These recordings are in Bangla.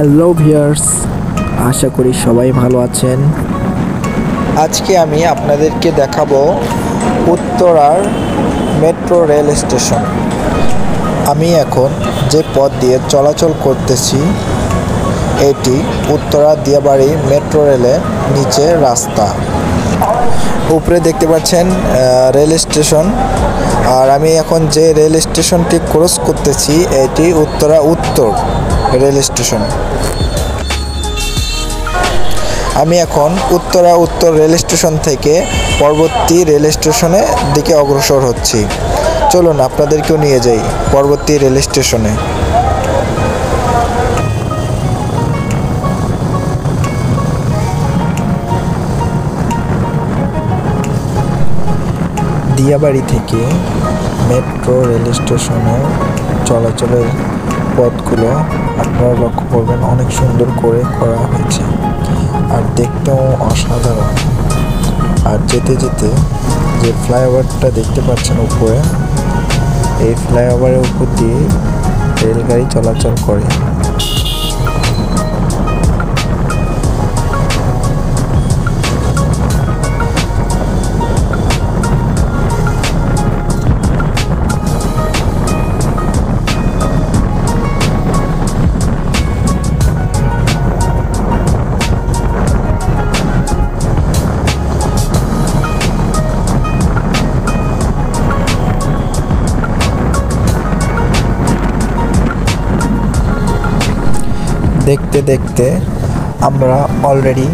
হ্যালো ভিউয়ার্স, আশা করি সবাই ভালো আছেন। আজকে আমি আপনাদেরকে দেখাবো উত্তরার মেট্রো রেল স্টেশন। আমি এখন যে পথ দিয়ে চলাচল করতেছি এটি উত্তরা দিয়াবাড়ি মেট্রো রেলের নিচে রাস্তা। উপরে দেখতে পাচ্ছেন রেল স্টেশন, আর আমি এখন যে রেল স্টেশনটি ক্রস করতেছি এটি উত্তরা উত্তর রেল স্টেশন। আমি এখন উত্তরা উত্তর রেল স্টেশন থেকে পরবর্তী রেল স্টেশনের দিকে অগ্রসর হচ্ছি। চলুন আপনাদেরকেও নিয়ে যাই পরবর্তী রেল স্টেশনে। দিয়াবাড়ি থেকে মেট্রো রেল স্টেশনের চলাচলের পথগুলো আপনারা লক্ষ্য করবেন অনেক সুন্দর করে করা হয়েছে, আর দেখতেও অসাধারণ। আর যেতে যেতে যে ফ্লাইওভারটা দেখতে পাচ্ছেন উপরে, এই ফ্লাইওভারের উপর দিয়ে রেলগাড়ি চলাচল করে। দেখতে দেখতে আমরা অলরেডি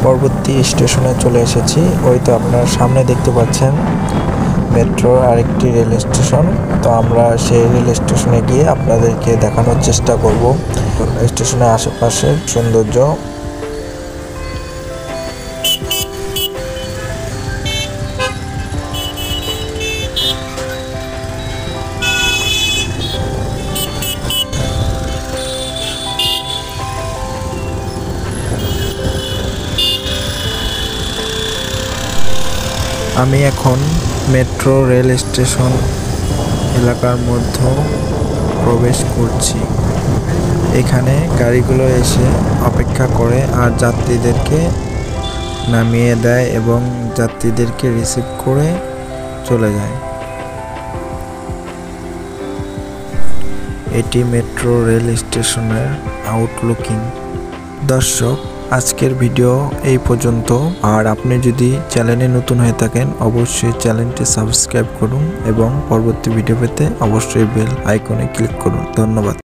পরবর্তী স্টেশনে চলে এসেছি। ওই তো আপনার সামনে দেখতে পাচ্ছেন মেট্রোর আরেকটি রেল স্টেশন। তো আমরা সেই রেল স্টেশনে গিয়ে আপনাদেরকে দেখানোর চেষ্টা করব স্টেশনের আশেপাশের সৌন্দর্য। আমি এখন মেট্রো রেল স্টেশন এলাকার মধ্যে প্রবেশ করছি। এখানে গাড়িগুলো এসে অপেক্ষা করে আর যাত্রীদেরকে নামিয়ে দেয় এবং যাত্রীদেরকে রিসিভ করে চলে যায়। এটি মেট্রো রেল স্টেশনের আউটলুকিং। দর্শক, আজকের ভিডিও এই পর্যন্ত। আর আপনি যদি চ্যানেলে নতুন হয়ে থাকেন অবশ্যই চ্যানেলটি সাবস্ক্রাইব করুন এবং পরবর্তী ভিডিও পেতে অবশ্যই বেল আইকনে ক্লিক করুন। ধন্যবাদ।